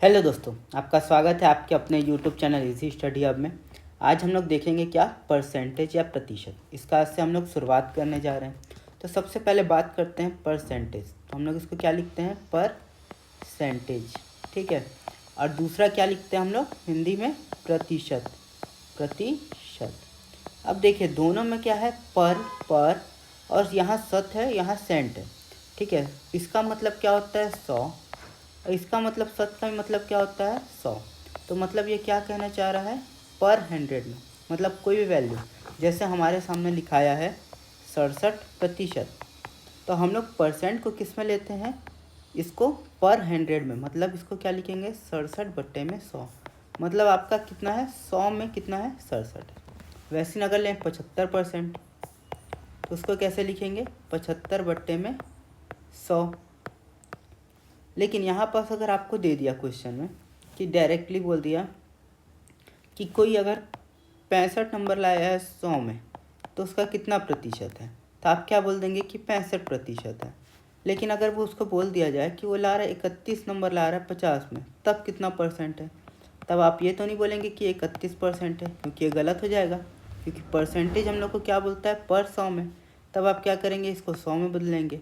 Hello दोस्तों, आपका स्वागत है आपके अपने YouTube channel easy study hub में। आज हम लोग देखेंगे क्या परसेंटेज या प्रतिशत। इसका आज से हम लोग शुरुआत करने जा रहे हैं। तो सबसे पहले बात करते हैं परसेंटेज। तो हम लोग इसको क्या लिखते हैं, परसेंटेज, ठीक है। और दूसरा क्या लिखते हैं हम लोग हिंदी में, प्रतिशत, प्रतिशत। अब देखिए दोनों में क्या है, पर और यहाँ सत है, यहाँ सेंट है, ठीक है। इसका मतलब क्या होता है 100, और इसका मतलब सत का मतलब क्या होता है 100। तो मतलब ये क्या कहना चाह रहा है, पर 100 में, मतलब कोई भी वैल्यू, जैसे हमारे सामने लिखाया है 67%। तो हम लोग परसेंट को किस में लेते हैं, इसको पर 100 में, मतलब इसको क्या लिखेंगे 67/100। मतलब आपका कितना है, 100 में कितना है 67। वैसे अगर लें 75%, तो उसको कैसे लिखेंगे 75/100। लेकिन यहाँ पास अगर आपको दे दिया क्वेश्चन में कि डायरेक्टली बोल दिया कि कोई अगर 65 नंबर लाया है 100 में, तो उसका कितना प्रतिशत है, तो आप क्या बोल देंगे कि 65% है। लेकिन अगर वो उसको बोल दिया जाए कि वो ला रहा है 31 नंबर ला रहा है 50 में, तब कितना परसेंट है, तब आप ये तो नहीं बोलेंगे कि 31% है, क्योंकि ये गलत हो जाएगा। क्योंकि परसेंटेज हम लोग को क्या बोलता है, पर 100 में। तब आप क्या करेंगे, इसको 100 में बदलेंगे,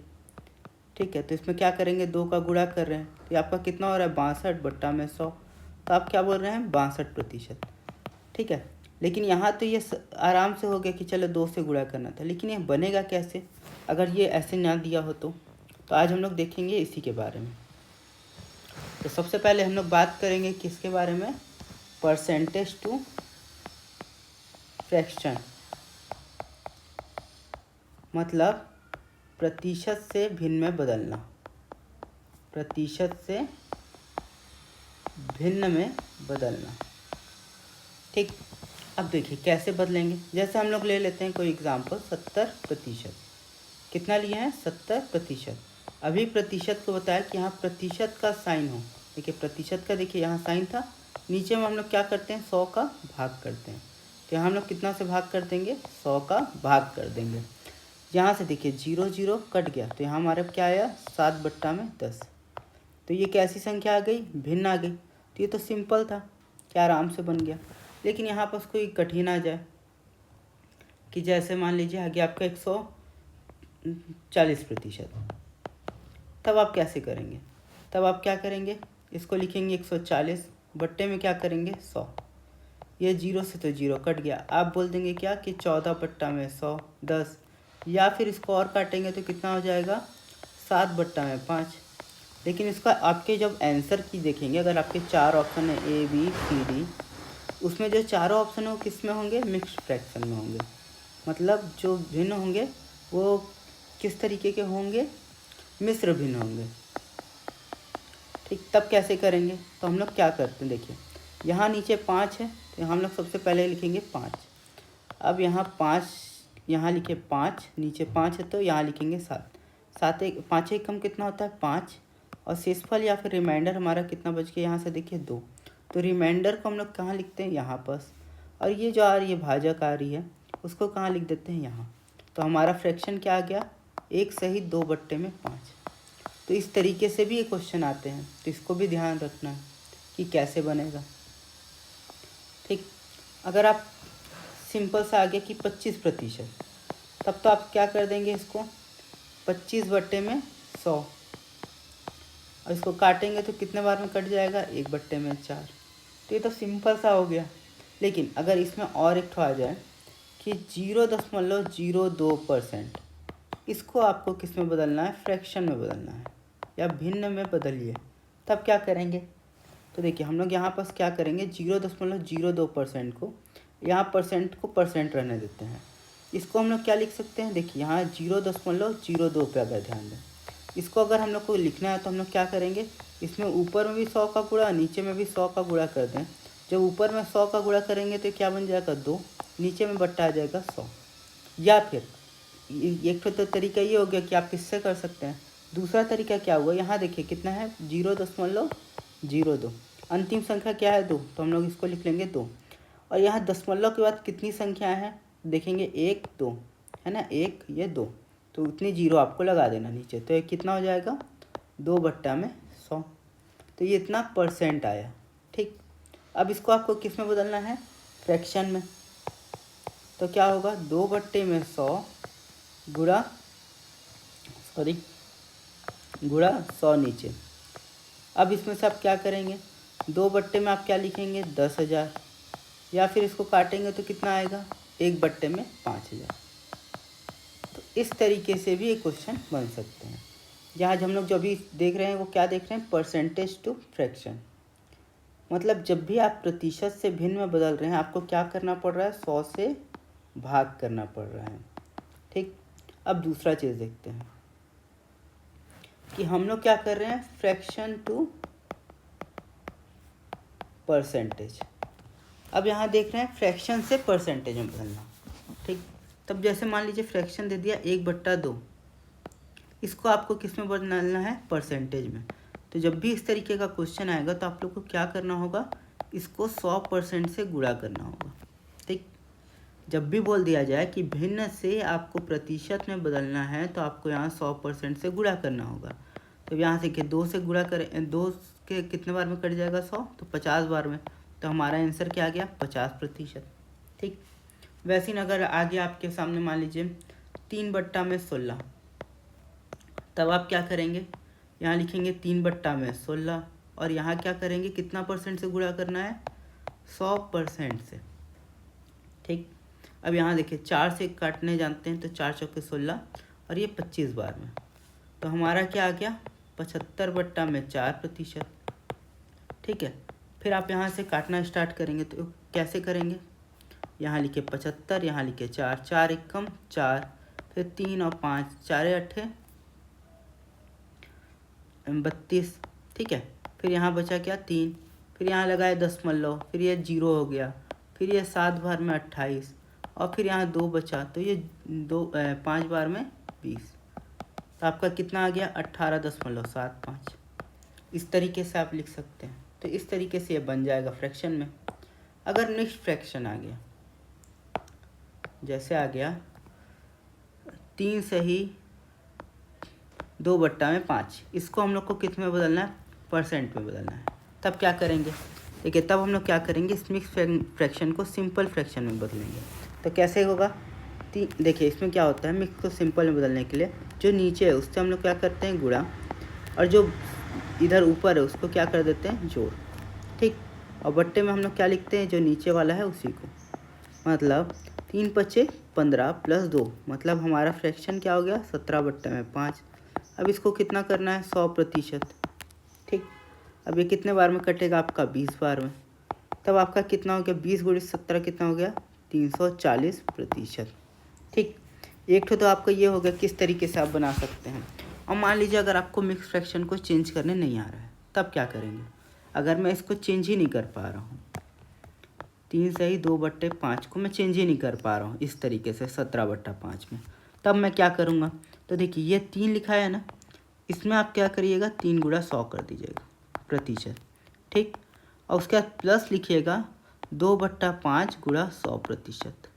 ठीक है। तो इसमें क्या करेंगे, 2 का गुणा कर रहे हैं, तो ये आपका कितना हो रहा है 62/100। तो आप क्या बोल रहे हैं 62%, ठीक है। लेकिन यहाँ तो ये आराम से हो गया कि चलो 2 से गुणा करना था, लेकिन ये बनेगा कैसे अगर ये ऐसे ना दिया हो तो आज हम लोग देखेंगे इसी के बारे में। तो सबसे पहले हम लोग बात करेंगे किसके बारे में, परसेंटेज टू फ्रैक्शन, मतलब प्रतिशत से भिन्न में बदलना, प्रतिशत से भिन्न में बदलना, ठीक। अब देखिए कैसे बदलेंगे। जैसे हम लोग ले लेते हैं कोई एग्जांपल, 70%। कितना लिए हैं 70%। अभी प्रतिशत को बताया कि यहाँ प्रतिशत का साइन हो। देखिए प्रतिशत का, देखिए यहाँ साइन था, नीचे में हम लोग क्या करते हैं 100 का भाग करते हैं। तो यहाँ हम लोग कितना से भाग कर देंगे, 100 का भाग कर देंगे। यहाँ से देखिए 0 0 कट गया, तो यहाँ हमारे क्या आया 7/10। तो ये कैसी संख्या आ गई, भिन्न आ गई। तो ये तो सिंपल था, क्या आराम से बन गया। लेकिन यहाँ पर कोई कठिन आ जाए कि जैसे मान लीजिए आ गया आपका 140%, तब आप कैसे करेंगे, तब आप क्या करेंगे, इसको लिखेंगे 140 बट्टे में क्या करेंगे 100। ये 0 से तो 0 कट गया, आप बोल देंगे क्या कि 14/100 10, या फिर इसको और काटेंगे तो कितना हो जाएगा 7/5। लेकिन इसका आपके जब आंसर की देखेंगे, अगर आपके 4 ऑप्शन है A B C D, उसमें जो चारों ऑप्शन है वो किस में होंगे, मिक्स्ड फ्रैक्शन में होंगे। मतलब जो भिन्न होंगे वो किस तरीके के होंगे, मिश्र भिन्न होंगे, ठीक। तब कैसे करेंगे, तो हम लोग क्या करते हैं, देखिए यहाँ नीचे 5 है, तो हम लोग सबसे पहले लिखेंगे 5। अब यहाँ 5, यहाँ लिखे 5, नीचे 5 है तो यहाँ लिखेंगे 7। 7 एक 5 एक कम कितना होता है 5, और शेषफल या फिर रिमाइंडर हमारा कितना बच गया, यहाँ से देखिए 2। तो रिमाइंडर को हम लोग कहाँ लिखते हैं, यहाँ पास। और ये जो आ रही है भाजक आ रही है, उसको कहाँ लिख देते हैं, यहाँ। तो हमारा फ्रैक्शन क्या आ गया, 1 सही 2/5। तो इस तरीके से भी ये क्वेश्चन आते हैं, तो इसको भी ध्यान रखना है कि कैसे बनेगा, ठीक। अगर आप सिंपल सा आ गया कि 25%, तब तो आप क्या कर देंगे, इसको 25/100, और इसको काटेंगे तो कितने बार में कट जाएगा, 1/4। तो ये तो सिंपल सा हो गया। लेकिन अगर इसमें और एक आ जाए कि 0.02%, इसको आपको किस में बदलना है, फ्रैक्शन में बदलना है, या भिन्न में बदलिए, तब क्या करेंगे। तो देखिए हम लोग यहाँ पास क्या करेंगे, 0.02% को, यहाँ परसेंट को परसेंट रहने देते हैं। इसको हम लोग क्या लिख सकते हैं, देखिए यहाँ 0.02 पे अगर ध्यान दें, इसको अगर हम लोग को लिखना है तो हम लोग क्या करेंगे, इसमें ऊपर में भी 100 का गुणा, नीचे में भी 100 का गुणा कर दें। जब ऊपर में 100 का गुणा करेंगे तो क्या बन जाएगा 2, नीचे में बट्टा आ जाएगा 100। या फिर एक तो तरीका ये हो गया कि आप किससे कर सकते हैं। दूसरा तरीका क्या हुआ, यहाँ देखिए कितना है 0.02, अंतिम संख्या क्या है 2, तो हम लोग इसको लिख लेंगे 2। और यहाँ दशमलव के बाद कितनी संख्या है, देखेंगे 1 2 है ना, 1 ये 2, तो उतनी 0 आपको लगा देना नीचे। तो ये कितना हो जाएगा 2/100। तो ये इतना परसेंट आया। ठीक, अब इसको आपको किस में बदलना है, फ्रैक्शन में। तो क्या होगा, 2/100 गुणा गुणा 100 नीचे। अब इसमें से आप क्या करेंगे, 2 में आप क्या लिखेंगे, 10,000, या फिर इसको काटेंगे तो कितना आएगा, 1/5,000। तो इस तरीके से भी एक क्वेश्चन बन सकते हैं। जहाँ हम लोग जो भी देख रहे हैं वो क्या देख रहे हैं, परसेंटेज टू फ्रैक्शन। मतलब जब भी आप प्रतिशत से भिन्न में बदल रहे हैं आपको क्या करना पड़ रहा है, 100 से भाग करना पड़ रहा है। ठीक, अब दूसरा चीज़ देखते हैं कि हम लोग क्या कर रहे हैं, फ्रैक्शन टू परसेंटेज। अब यहाँ देख रहे हैं फ्रैक्शन से परसेंटेज में बदलना। ठीक, तब जैसे मान लीजिए फ्रैक्शन दे दिया 1/2, इसको आपको किस में बदलना है, परसेंटेज में। तो जब भी इस तरीके का क्वेश्चन आएगा तो आप लोग को क्या करना होगा, इसको 100% से गुणा करना होगा। ठीक, जब भी बोल दिया जाए कि भिन्न से आपको प्रतिशत में बदलना है तो आपको यहाँ 100% से गुणा करना होगा। तो यहाँ से कि 2 से गुणा करें, 2 के कितने बार में कट जाएगा 100, तो 50 बार में। तो हमारा आंसर क्या आ गया, 50%। ठीक, वैसे ही अगर आगे आपके सामने मान लीजिए 3/16, तब आप क्या करेंगे, यहाँ लिखेंगे 3/16 और यहाँ क्या करेंगे, कितना परसेंट से गुणा करना है, 100% से। ठीक, अब यहाँ देखिए 4 से काटने जानते हैं तो 4 चौके 16 और ये 25 बार में। तो हमारा क्या आ गया, 75/4%। ठीक है, फिर आप यहाँ से काटना स्टार्ट करेंगे तो कैसे करेंगे, यहाँ लिखे 75, यहाँ लिखे 4, 4 एकम 4, फिर 3 और 5, 4 8 32। ठीक है, फिर यहाँ बचा क्या, 3, फिर यहाँ लगाए दशमलव, फिर ये 0 हो गया, फिर ये 7 बार में 28 और फिर यहाँ 2 बचा, तो ये 5 बार में 20। तो आपका कितना आ गया, 18.75। इस तरीके से आप लिख सकते हैं। तो इस तरीके से ये बन जाएगा फ्रैक्शन में। अगर नेक्स्ट फ्रैक्शन आ गया, जैसे आ गया 3 सही 2/5, इसको हम लोग को किस में बदलना है, परसेंट में बदलना है। तब क्या करेंगे, देखिए तब हम लोग क्या करेंगे, इस मिक्स फ्रैक्शन को सिंपल फ्रैक्शन में बदलेंगे। तो कैसे होगा, देखिए इसमें क्या होता है, मिक्स को सिंपल में बदलने के लिए जो नीचे है उससे हम लोग क्या करते हैं, गुणा, और जो इधर ऊपर है उसको क्या कर देते हैं, जोड़। ठीक, और बट्टे में हम लोग क्या लिखते हैं, जो नीचे वाला है उसी को। मतलब 3 × 15 + 2, मतलब हमारा फ्रैक्शन क्या हो गया, 17/5। अब इसको कितना करना है, 100%। ठीक, अब ये कितने बार में कटेगा आपका, 20 बार में। तब आपका कितना हो गया, 20 × 17 कितना हो गया, 340%। ठीक, एक तो आपका ये हो गया किस तरीके से आप बना सकते हैं। और मान लीजिए अगर आपको मिक्स फ्रैक्शन को चेंज करने नहीं आ रहा है, तब क्या करेंगे, अगर मैं इसको चेंज ही नहीं कर पा रहा हूँ, 3 सही 2/5 को मैं चेंज ही नहीं कर पा रहा हूँ इस तरीके से 17/5 में, तब मैं क्या करूँगा। तो देखिए ये 3 लिखा है ना, इसमें आप क्या करिएगा, 3 × 100 कर दीजिएगा प्रतिशत। ठीक, और उसके बाद प्लस लिखिएगा 2/5 × 100%।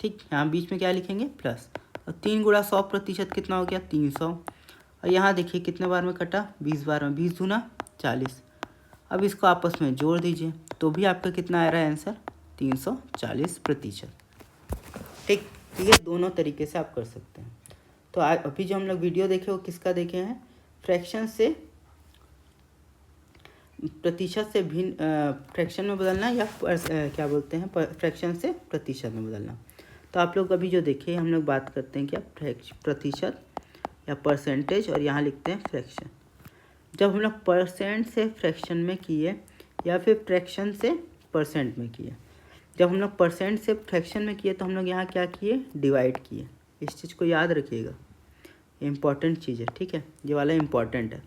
ठीक, यहाँ बीच में क्या लिखेंगे, प्लस, और 3 × 100% कितना हो गया, 300। और यहाँ देखिए कितने बार में कटा, 20 बार में, 20 दूना 40। अब इसको आपस में जोड़ दीजिए तो भी आपका कितना आ रहा है आंसर, 340%। ठीक, तो ये दोनों तरीके से आप कर सकते हैं। तो अभी जो हम लोग वीडियो देखे वो किसका देखे हैं, फ्रैक्शन से प्रतिशत से भिन्न फ्रैक्शन में बदलना, या क्या बोलते हैं, फ्रैक्शन से प्रतिशत में बदलना। तो आप लोग अभी जो देखे हम लोग बात करते हैं क्या, प्रतिशत या परसेंटेज, और यहाँ लिखते हैं फ्रैक्शन। जब हम लोग परसेंट से फ्रैक्शन में किए या फिर फ्रैक्शन से परसेंट में किए, जब हम लोग परसेंट से फ्रैक्शन में किए तो हम लोग यहाँ क्या किए, डिवाइड किए। इस चीज़ को याद रखिएगा, इम्पॉर्टेंट चीज़ है। ठीक है, ये वाला इम्पॉर्टेंट है।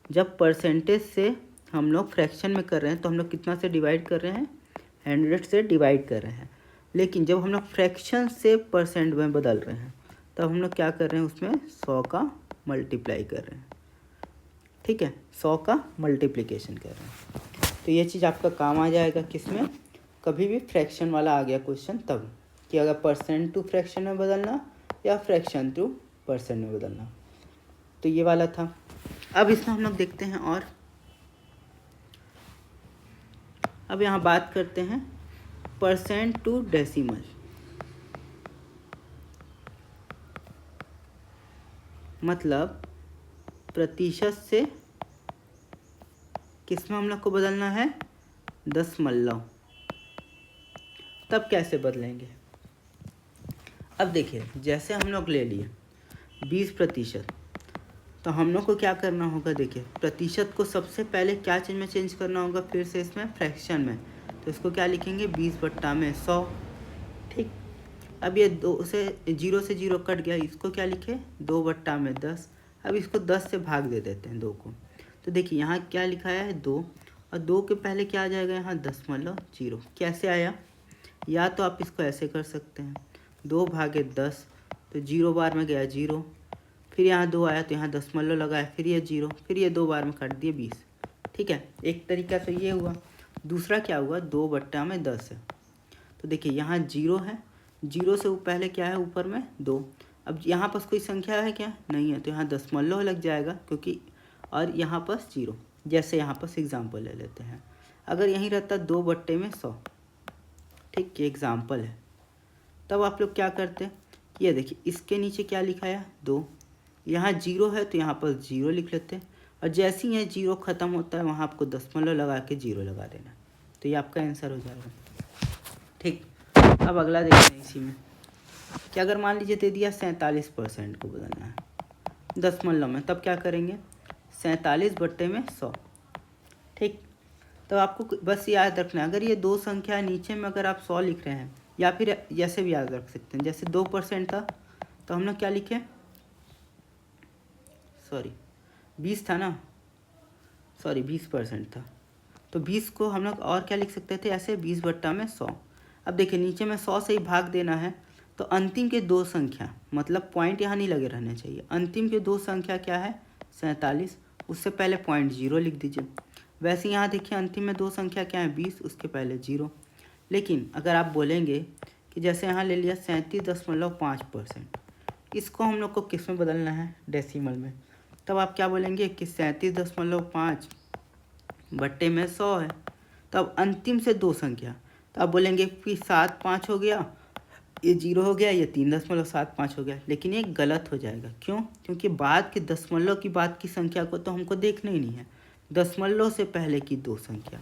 जब परसेंटेज से हम लोग फ्रैक्शन में कर रहे हैं तो हम लोग कितना से डिवाइड कर रहे हैं, 100 से डिवाइड कर रहे हैं। लेकिन जब हम लोग फ्रैक्शन से परसेंट में बदल रहे हैं तब हम लोग क्या कर रहे हैं, उसमें 100 का मल्टीप्लाई कर रहे हैं। ठीक है, 100 का मल्टीप्लिकेशन कर रहे हैं। तो ये चीज़ आपका काम आ जाएगा किसमें, कभी भी फ्रैक्शन वाला आ गया क्वेश्चन तब, कि अगर परसेंट टू फ्रैक्शन में बदलना या फ्रैक्शन टू परसेंट में बदलना। तो ये वाला था। अब इसमें हम लोग देखते हैं और अब यहाँ बात करते हैं परसेंट टू डेसिमल। मतलब प्रतिशत से किस में हम लोग को बदलना है, दशमलव। तब कैसे बदलेंगे? अब देखिए, जैसे हम लोग ले लिए 20%, तो हम लोग को क्या करना होगा, देखिए प्रतिशत को सबसे पहले क्या चीज़ में चेंज करना होगा, फिर से इसमें फ्रैक्शन में। तो इसको क्या लिखेंगे, 20/100। ठीक, अब ये 0 से 0 कट गया, इसको क्या लिखे, 2/10। अब इसको 10 से भाग दे देते हैं 2 को। तो देखिए यहाँ क्या लिखा है 2, और 2 के पहले क्या आ जाएगा यहाँ 0.0। कैसे आया, या तो आप इसको ऐसे कर सकते हैं 2/10, तो 0 बार में गया 0, फिर यहाँ 2 आया तो यहाँ दशमलव लगाया, फिर ये 0, फिर ये 2 बार में काट दिए 20। ठीक है, एक तरीका तो ये हुआ। दूसरा क्या हुआ, 2/10 है, तो देखिए यहाँ 0 है, 0 से पहले क्या है ऊपर में 2। अब यहाँ पर कोई संख्या है क्या, नहीं है, तो यहाँ दशमलव लग जाएगा क्योंकि, और यहाँ पर 0। जैसे यहाँ पर एग्जाम्पल ले लेते हैं, अगर यहीं रहता 2/100, ठीक, ये एग्जाम्पल है, तब आप लोग क्या करते हैं, ये देखिए इसके नीचे क्या लिखा है 2, यहाँ 0 है तो यहाँ पर 0 लिख लेते हैं, और जैसे ही ये 0 ख़त्म होता है वहाँ आपको दशमलव लगा के 0 लगा देना, तो ये आपका आंसर हो जाएगा। ठीक, अब अगला देखते हैं इसी में कि अगर मान लीजिए दे दिया 47% को बदलना है दशमलव में, तब क्या करेंगे, 47/100। ठीक, तो आपको बस याद रखना है, अगर ये 2 संख्या नीचे में अगर आप 100 लिख रहे हैं, या फिर जैसे भी याद रख सकते हैं, जैसे 2% था तो हम लोग क्या लिखे, 20 था ना, 20% था, तो 20 को हम लोग और क्या लिख सकते थे, ऐसे 20/100। अब देखिए नीचे में 100 से ही भाग देना है, तो अंतिम के 2 संख्या, मतलब पॉइंट यहाँ नहीं लगे रहने चाहिए, अंतिम के 2 संख्या क्या है 47, उससे पहले 0.0 लिख दीजिए। वैसे यहाँ देखिए अंतिम में 2 संख्या क्या है 20, उसके पहले 0। लेकिन अगर आप बोलेंगे कि जैसे यहाँ ले लिया 37.5%, इसको हम लोग को किस में बदलना है, डेसिमल में, तब आप क्या बोलेंगे कि 37.5/100 है, तब अंतिम से 2 संख्या, तो आप बोलेंगे कि 7/5 हो गया, ये 0 हो गया, ये 3.75 हो गया, लेकिन ये गलत हो जाएगा। क्यों, क्योंकि बाद के दशमलव की बाद की संख्या को तो हमको देखना ही नहीं है, दशमलव से पहले की 2 संख्या।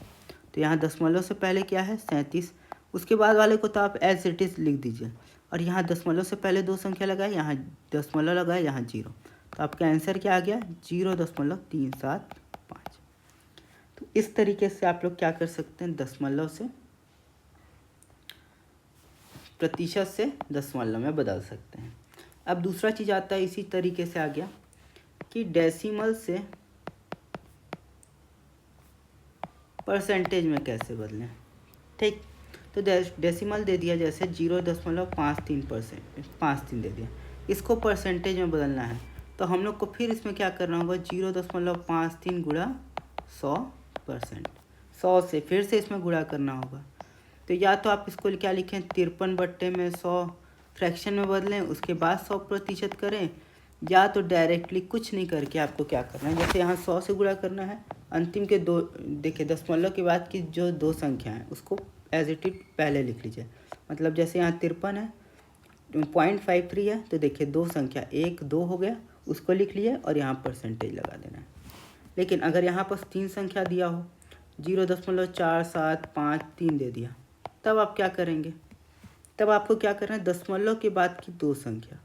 तो यहाँ दशमलव से पहले क्या है 37, उसके बाद वाले को तो आप एज इट इज़ लिख दीजिए, और यहाँ दशमलव से पहले 2 संख्या लगाए, यहाँ दशमलव लगाए, यहाँ 0, तो आपका आंसर क्या आ गया 0.375। तो इस तरीके से आप लोग क्या कर सकते हैं, दशमलव से प्रतिशत से दशमलव में बदल सकते हैं। अब दूसरा चीज़ आता है इसी तरीके से आ गया कि डेसिमल से परसेंटेज में कैसे बदलें। ठीक, तो डेसिमल दे दिया, जैसे 0.53% दे दिया, इसको परसेंटेज में बदलना है, तो हम लोग को फिर इसमें क्या करना होगा, 0.53 गुणा 100%, 100 से फिर से इसमें गुणा करना होगा। तो या तो आप इसको क्या लिखें 53/100 फ्रैक्शन में बदलें, उसके बाद 100% करें, या तो डायरेक्टली कुछ नहीं करके आपको क्या करना है, जैसे यहाँ 100 से गुणा करना है, अंतिम के 2, देखिए दशमलव के बाद की जो 2 संख्या हैं उसको एज इट इज पहले लिख लीजिए। मतलब जैसे यहाँ 53 है, 0.53 है, तो देखिए 2 संख्या 1 2 हो गया, उसको लिख लिए और यहाँ परसेंटेज लगा देना है। लेकिन अगर यहाँ पर 3 संख्या दिया हो, 0.4753 दे दिया, तब आप क्या करेंगे, तब आपको क्या करना है, दशमलव के बाद की 2 संख्या,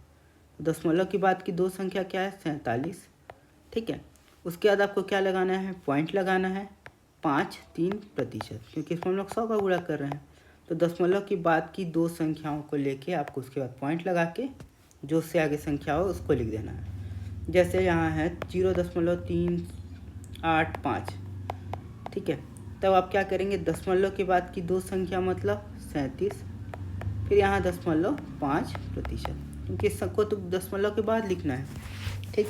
दशमलव के बाद की 2 संख्या क्या है 47। ठीक है, उसके बाद आपको क्या लगाना है, पॉइंट लगाना है 5-3%, क्योंकि इसमें हम लोग 100 का गुणा कर रहे हैं, तो दशमलव के बाद की 2 संख्याओं को लेके आपको उसके बाद पॉइंट लगा के जो उससे आगे संख्या हो उसको लिख देना है। जैसे यहाँ है 0.385, ठीक है, तब आप क्या करेंगे, दशमलव के बाद की 2 संख्या मतलब 37, फिर यहाँ 0.5%, क्योंकि सबको तो दशमलव के बाद लिखना है। ठीक,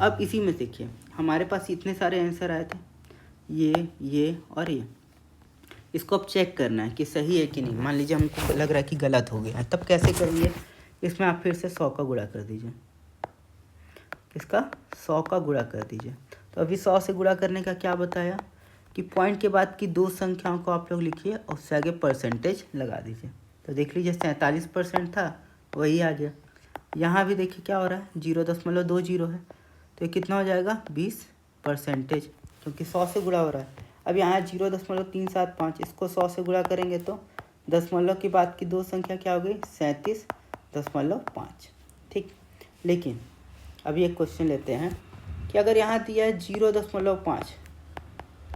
अब इसी में देखिए हमारे पास इतने सारे आंसर आए थे, ये और ये, इसको अब चेक करना है कि सही है कि नहीं। मान लीजिए हमको लग रहा है कि गलत हो गया है, तब कैसे करेंगे, इसमें आप फिर से 100 का गुणा कर दीजिए, इसका 100 का गुणा कर दीजिए। तो अभी 100 से गुणा करने का क्या बताया कि पॉइंट के बाद की दो संख्याओं को आप लोग लिखिए और उससे आगे परसेंटेज लगा दीजिए। तो देख लीजिए 47% था, वही आ गया। यहाँ भी देखिए क्या हो रहा है, 0.20 है, तो ये कितना हो जाएगा 20%, क्योंकि 100 से गुणा हो रहा है। अब यहाँ 0.375, इसको 100 से गुणा करेंगे तो दशमलव के बाद की दो संख्या क्या हो गई 37.5। ठीक, लेकिन अभी एक क्वेश्चन लेते हैं कि अगर यहाँ दिया है 0.5,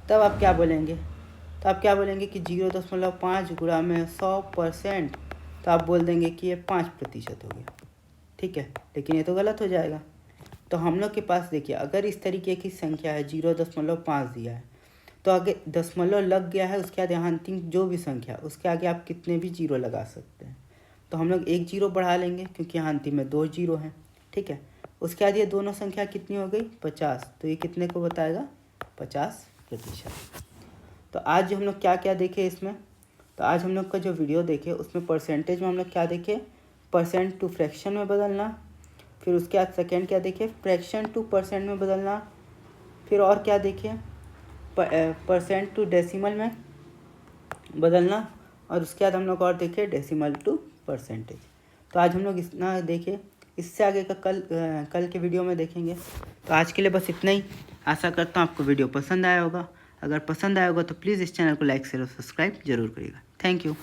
तब आप क्या बोलेंगे? तो आप क्या बोलेंगे कि 0.5 गुणा में 100%, तो आप बोल देंगे कि ये 5% हो गया। ठीक है, लेकिन ये तो गलत हो जाएगा। तो हम लोग के पास देखिए, अगर इस तरीके की संख्या है 0.5 दिया है, तो आगे दशमलव लग गया है, उसके बाद यहाँ अंतिम जो भी संख्या उसके आगे आप कितने भी जीरो लगा सकते हैं। तो हम लोग एक जीरो बढ़ा लेंगे क्योंकि यहाँ अंतिम में 2 जीरो हैं। ठीक है, उसके बाद ये दोनों संख्या कितनी हो गई 50, तो ये कितने को बताएगा 50%। तो आज जो हम लोग क्या क्या देखे इसमें, तो आज हम लोग का जो वीडियो देखे उसमें परसेंटेज में हम लोग क्या देखे, परसेंट टू फ्रैक्शन में बदलना, फिर उसके बाद सेकेंड क्या देखे, फ्रैक्शन टू परसेंट में बदलना, फिर और क्या देखे, परसेंट टू डेसिमल में बदलना, और उसके बाद हम लोग और देखे डेसिमल टू परसेंटेज। तो आज हम लोग इतना देखे, इससे आगे का कल के वीडियो में देखेंगे। तो आज के लिए बस इतना ही। आशा करता हूँ आपको वीडियो पसंद आया होगा। अगर पसंद आया होगा तो प्लीज़ इस चैनल को लाइक शेयर और सब्सक्राइब जरूर करिएगा। Thank you.